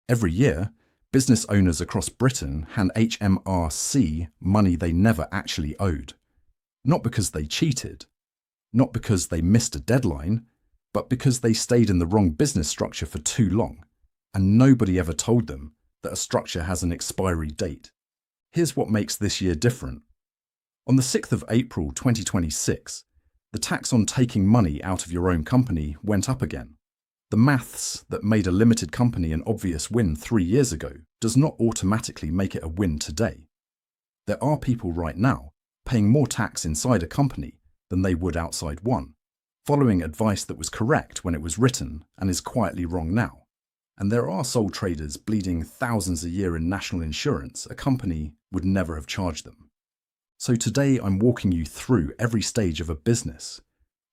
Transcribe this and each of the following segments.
Every year, business owners across Britain hand HMRC money they never actually owed. Not because they cheated, not because they missed a deadline, but because they stayed in the wrong business structure for too long, and nobody ever told them that a structure has an expiry date. Here's what makes this year different. On the 6th of April 2026, the tax on taking money out of your own company went up again. The maths that made a limited company an obvious win 3 years ago does not automatically make it a win today. There are people right now paying more tax inside a company than they would outside one, following advice that was correct when it was written and is quietly wrong now. And there are sole traders bleeding thousands a year in national insurance a company would never have charged them. So today I'm walking you through every stage of a business,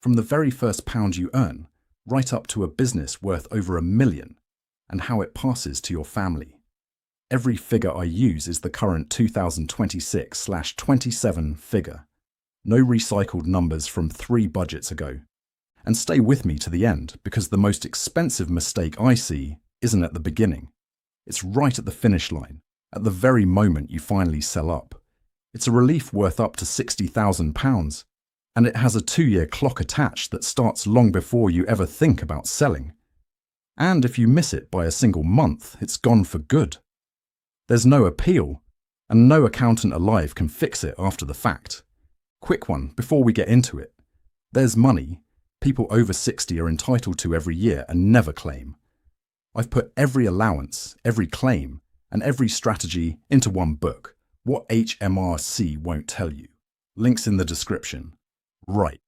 from the very first pound you earn, right up to a business worth over $1 million, and how it passes to your family. Every figure I use is the current 2026/27 figure. No recycled numbers from 3 budgets ago. And stay with me to the end, because the most expensive mistake I see isn't at the beginning. It's right at the finish line, at the very moment you finally sell up. It's a relief worth up to £60,000, and it has a 2-year clock attached that starts long before you ever think about selling. And if you miss it by a single month, it's gone for good. There's no appeal, and no accountant alive can fix it after the fact. Quick one before we get into it. There's money people over 60 are entitled to every year and never claim. I've put every allowance, every claim, and every strategy into one book. What HMRC won't tell you. Links in the description. Right.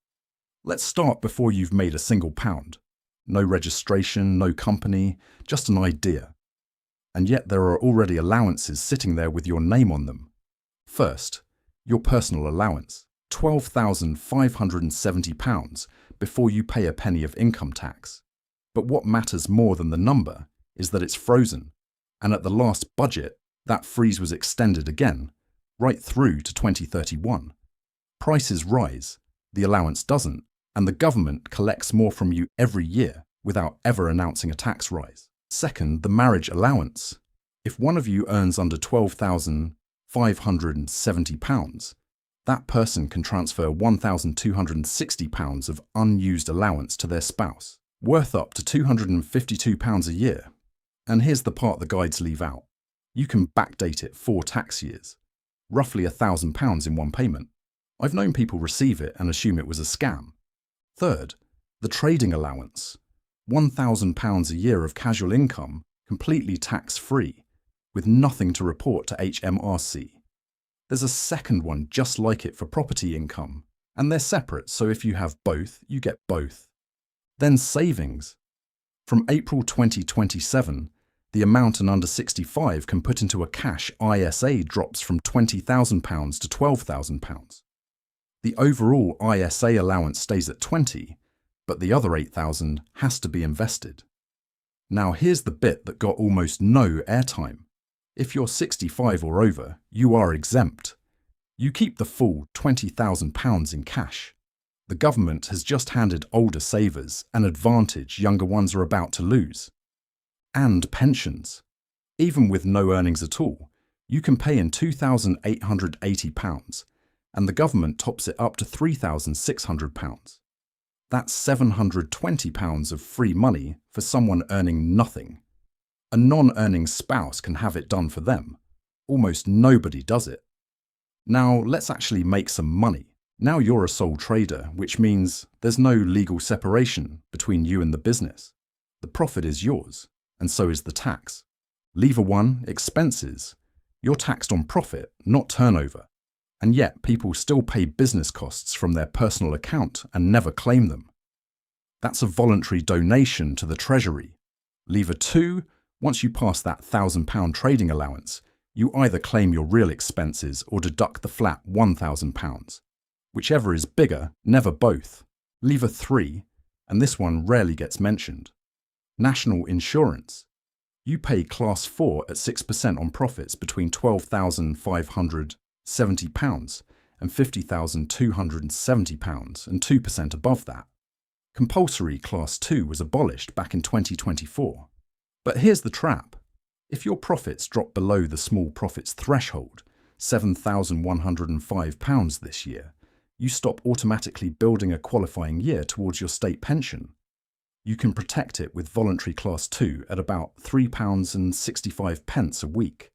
Let's start before you've made a single pound. No registration, no company, just an idea. And yet there are already allowances sitting there with your name on them. First, your personal allowance, £12,570 before you pay a penny of income tax. But what matters more than the number is that it's frozen. And at the last budget, that freeze was extended again, right through to 2031. Prices rise, the allowance doesn't, and the government collects more from you every year without ever announcing a tax rise. Second, the marriage allowance. If one of you earns under £12,570, that person can transfer £1,260 of unused allowance to their spouse, worth up to £252 a year. And here's the part the guides leave out. You can backdate it 4 tax years, roughly £1,000 in one payment. I've known people receive it and assume it was a scam. Third, the trading allowance, £1,000 a year of casual income, completely tax-free, with nothing to report to HMRC. There's a second one just like it for property income, and they're separate, so if you have both, you get both. Then savings. From April 2027, the amount an under 65 can put into a cash ISA drops from £20,000 to £12,000. The overall ISA allowance stays at 20, but the other 8,000 has to be invested. Now here's the bit that got almost no airtime. If you're 65 or over, you are exempt. You keep the full £20,000 in cash. The government has just handed older savers an advantage younger ones are about to lose. And pensions. Even with no earnings at all, you can pay in £2,880, and the government tops it up to £3,600. That's £720 of free money for someone earning nothing. A non-earning spouse can have it done for them. Almost nobody does it. Now let's actually make some money. Now you're a sole trader, which means there's no legal separation between you and the business. The profit is yours, and so is the tax. Lever 1, expenses. You're taxed on profit, not turnover. And yet people still pay business costs from their personal account and never claim them. That's a voluntary donation to the Treasury. Lever 2, once you pass that £1,000 trading allowance, you either claim your real expenses or deduct the flat £1,000. Whichever is bigger, never both. Lever 3, and this one rarely gets mentioned. National insurance. You pay Class 4 at 6% on profits between £12,570 and £50,270 and 2% above that. Compulsory Class 2 was abolished back in 2024. But here's the trap. If your profits drop below the small profits threshold, £7,105 this year, you stop automatically building a qualifying year towards your state pension. You can protect it with voluntary Class 2 at about £3.65 a week.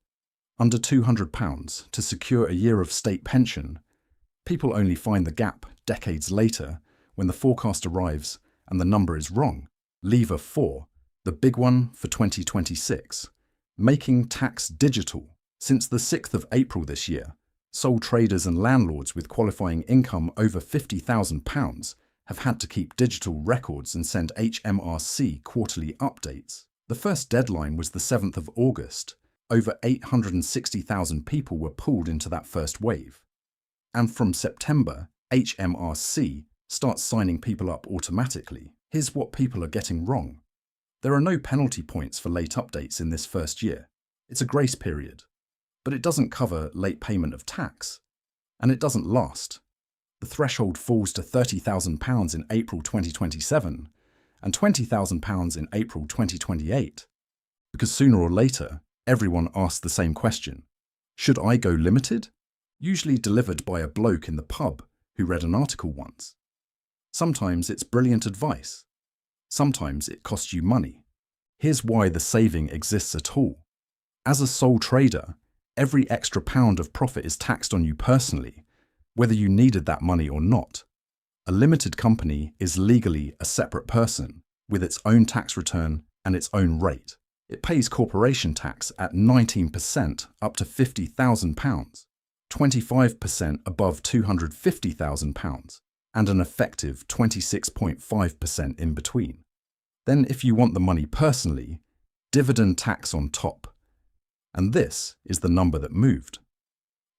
Under £200 to secure a year of state pension. People only find the gap decades later when the forecast arrives and the number is wrong. Lever 4, the big one for 2026. Making tax digital. Since the 6th of April this year, sole traders and landlords with qualifying income over £50,000 have had to keep digital records and send HMRC quarterly updates. The first deadline was the 7th of August. Over 860,000 people were pulled into that first wave. And from September, HMRC starts signing people up automatically. Here's what people are getting wrong. There are no penalty points for late updates in this first year. It's a grace period. But it doesn't cover late payment of tax. And it doesn't last. The threshold falls to £30,000 in April 2027 and £20,000 in April 2028. Because sooner or later, everyone asks the same question. Should I go limited? Usually delivered by a bloke in the pub who read an article once. Sometimes it's brilliant advice. Sometimes it costs you money. Here's why the saving exists at all. As a sole trader, every extra pound of profit is taxed on you personally, whether you needed that money or not. A limited company is legally a separate person with its own tax return and its own rate. It pays corporation tax at 19% up to £50,000, 25% above £250,000, and an effective 26.5% in between. Then if you want the money personally, dividend tax on top. And this is the number that moved.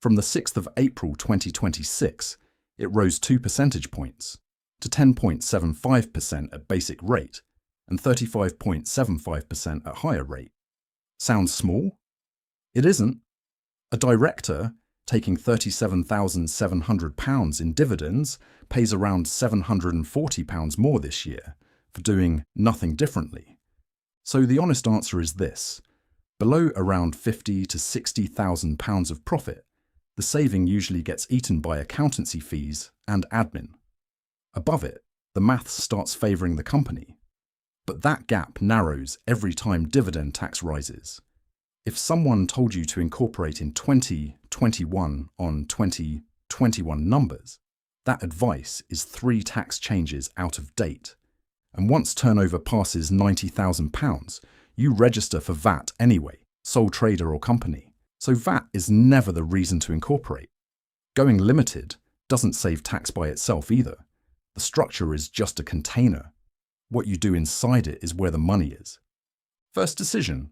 From the 6th of April 2026, it rose 2 percentage points to 10.75% at basic rate and 35.75% at higher rate. Sounds small? It isn't. A director taking £37,700 in dividends pays around £740 more this year for doing nothing differently. So the honest answer is this. Below around £50,000 to £60,000 of profit, the saving usually gets eaten by accountancy fees and admin. Above it, the maths starts favouring the company. But that gap narrows every time dividend tax rises. If someone told you to incorporate in 2021 on 2021 numbers, that advice is 3 tax changes out of date. And once turnover passes £90,000, you register for VAT anyway, sole trader or company. So VAT is never the reason to incorporate. Going limited doesn't save tax by itself either. The structure is just a container. What you do inside it is where the money is. First decision.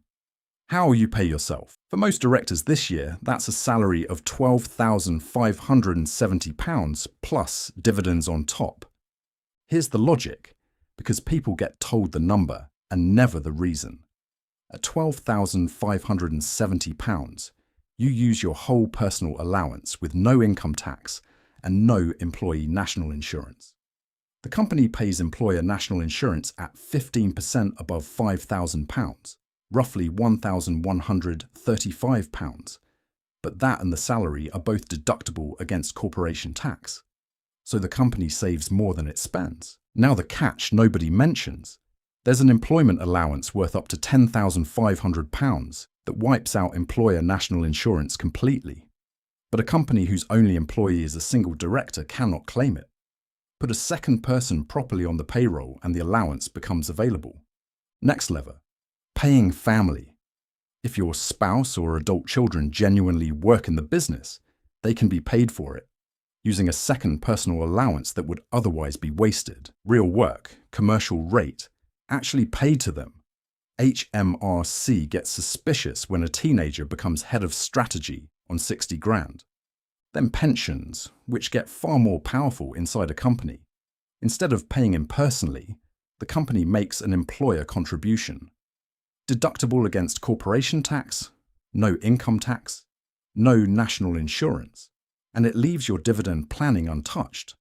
How will you pay yourself? For most directors this year, that's a salary of £12,570 plus dividends on top. Here's the logic, because people get told the number and never the reason. At £12,570, you use your whole personal allowance with no income tax and no employee national insurance. The company pays employer national insurance at 15% above £5,000, roughly £1,135, but that and the salary are both deductible against corporation tax. So the company saves more than it spends. Now the catch nobody mentions. There's an employment allowance worth up to £10,500 that wipes out employer national insurance completely. But a company whose only employee is a single director cannot claim it. Put a second person properly on the payroll and the allowance becomes available. Next lever, paying family. If your spouse or adult children genuinely work in the business, they can be paid for it, using a second personal allowance that would otherwise be wasted. Real work, commercial rate, actually paid to them. HMRC gets suspicious when a teenager becomes head of strategy on 60 grand. Then pensions, which get far more powerful inside a company. Instead of paying him personally, the company makes an employer contribution. Deductible against corporation tax, no income tax, no national insurance, and it leaves your dividend planning untouched.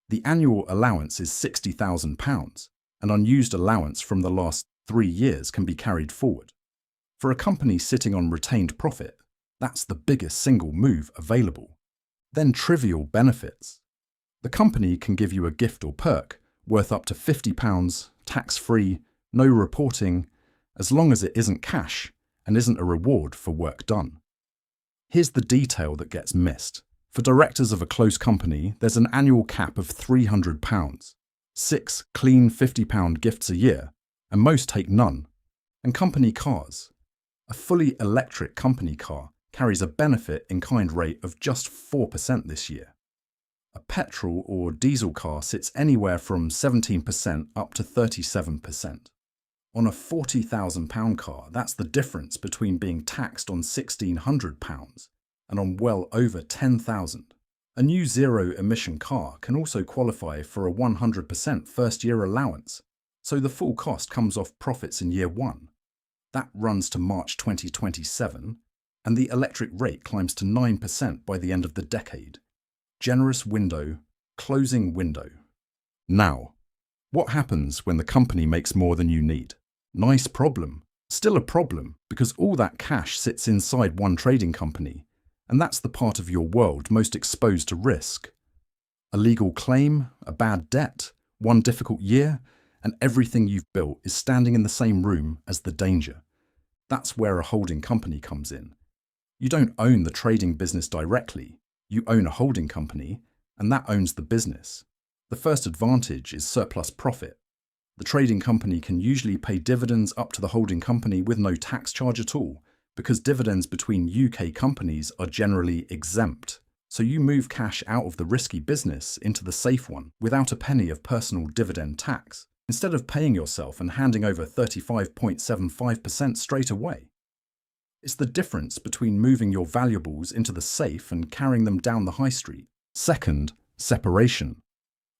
The annual allowance is £60,000. An unused allowance from the last 3 years can be carried forward. For a company sitting on retained profit, that's the biggest single move available. Then trivial benefits. The company can give you a gift or perk worth up to £50, tax-free, no reporting, as long as it isn't cash and isn't a reward for work done. Here's the detail that gets missed. For directors of a close company, there's an annual cap of £300, 6 clean £50 gifts a year, and most take none. And company cars. A fully electric company car carries a benefit in kind rate of just 4% this year. A petrol or diesel car sits anywhere from 17% up to 37%. On a £40,000 car, that's the difference between being taxed on £1,600 and on well over £10,000. A new zero-emission car can also qualify for a 100% first-year allowance, so the full cost comes off profits in year one. That runs to March 2027, and the electric rate climbs to 9% by the end of the decade. Generous window, closing window. Now, what happens when the company makes more than you need? Nice problem. Still a problem, because all that cash sits inside one trading company, and that's the part of your world most exposed to risk. A legal claim, a bad debt, one difficult year, and everything you've built is standing in the same room as the danger. That's where a holding company comes in. You don't own the trading business directly, you own a holding company, and that owns the business. The first advantage is surplus profit. The trading company can usually pay dividends up to the holding company with no tax charge at all, because dividends between UK companies are generally exempt. So you move cash out of the risky business into the safe one without a penny of personal dividend tax, instead of paying yourself and handing over 35.75% straight away. It's the difference between moving your valuables into the safe and carrying them down the high street. Second, separation.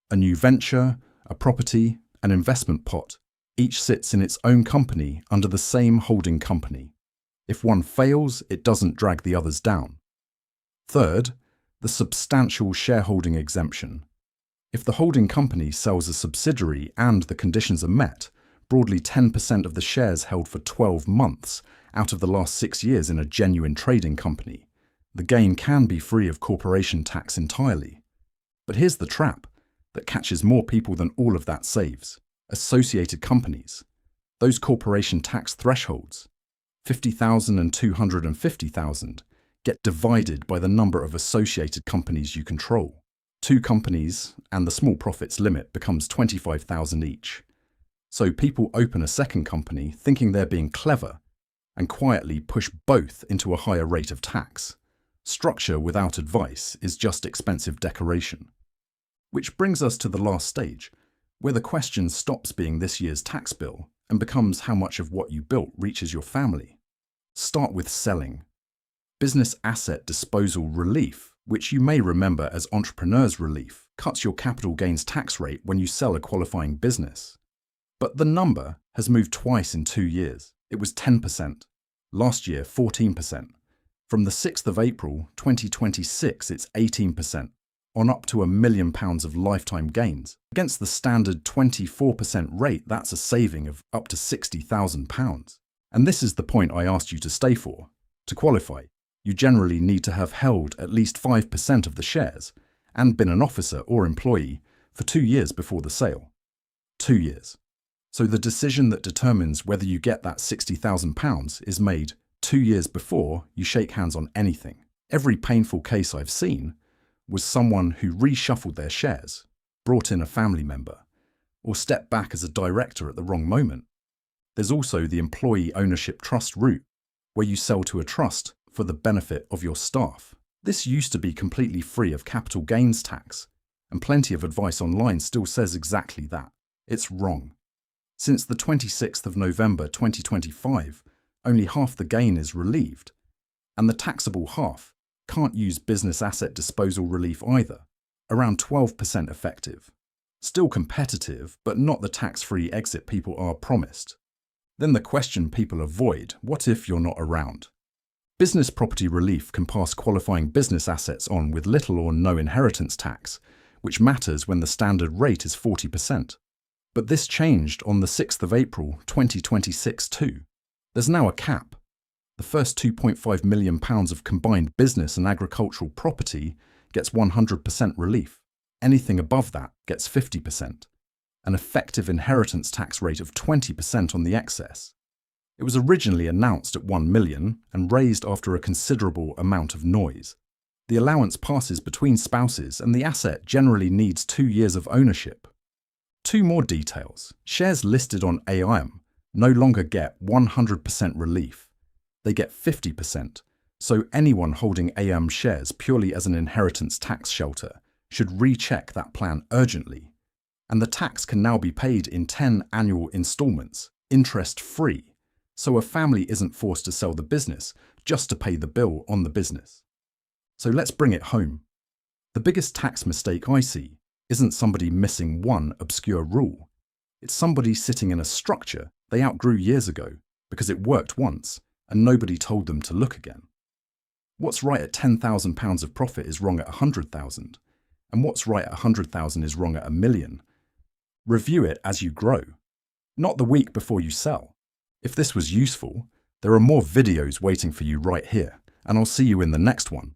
A new venture, a property, an investment pot, each sits in its own company under the same holding company. If one fails, it doesn't drag the others down. Third, the substantial shareholding exemption. If the holding company sells a subsidiary and the conditions are met, broadly 10% of the shares held for 12 months out of the last 6 years in a genuine trading company, the gain can be free of corporation tax entirely. But here's the trap that catches more people than all of that saves. Associated companies. Those corporation tax thresholds, 50,000 and 250,000, get divided by the number of associated companies you control. 2 companies, and the small profits limit becomes 25,000 each. So people open a second company thinking they're being clever and quietly push both into a higher rate of tax. Structure without advice is just expensive decoration. Which brings us to the last stage, where the question stops being this year's tax bill and becomes how much of what you built reaches your family. Start with selling. Business asset disposal relief, which you may remember as entrepreneur's relief, cuts your capital gains tax rate when you sell a qualifying business. But the number has moved twice in 2 years. It was 10%. Last year, 14%. From the 6th of April, 2026, it's 18%. On up to £1 million of lifetime gains. Against the standard 24% rate, that's a saving of up to £60,000. And this is the point I asked you to stay for. To qualify, you generally need to have held at least 5% of the shares and been an officer or employee for 2 years before the sale. 2 years. So the decision that determines whether you get that £60,000 is made 2 years before you shake hands on anything. Every painful case I've seen was someone who reshuffled their shares, brought in a family member, or stepped back as a director at the wrong moment. There's also the employee ownership trust route, where you sell to a trust for the benefit of your staff. This used to be completely free of capital gains tax, and plenty of advice online still says exactly that. It's wrong. Since the 26th of November 2025, only half the gain is relieved, and the taxable half can't use business asset disposal relief either, around 12% effective. Still competitive, but not the tax-free exit people are promised. Then the question people avoid, what if you're not around? Business property relief can pass qualifying business assets on with little or no inheritance tax, which matters when the standard rate is 40%. But this changed on the 6th of April 2026 too. There's now a cap, The first £2.5 million of combined business and agricultural property gets 100% relief. Anything above that gets 50%. An effective inheritance tax rate of 20% on the excess. It was originally announced at 1 million and raised after a considerable amount of noise. The allowance passes between spouses and the asset generally needs 2 years of ownership. 2 more details. Shares listed on AIM no longer get 100% relief. They get 50%, so anyone holding AIM shares purely as an inheritance tax shelter should recheck that plan urgently. And the tax can now be paid in 10 annual installments, interest-free, so a family isn't forced to sell the business just to pay the bill on the business. So let's bring it home. The biggest tax mistake I see isn't somebody missing one obscure rule. It's somebody sitting in a structure they outgrew years ago because it worked once and nobody told them to look again. What's right at £10,000 of profit is wrong at 100,000, and what's right at 100,000 is wrong at 1 million. Review it as you grow, not the week before you sell. If this was useful, there are more videos waiting for you right here, and I'll see you in the next one.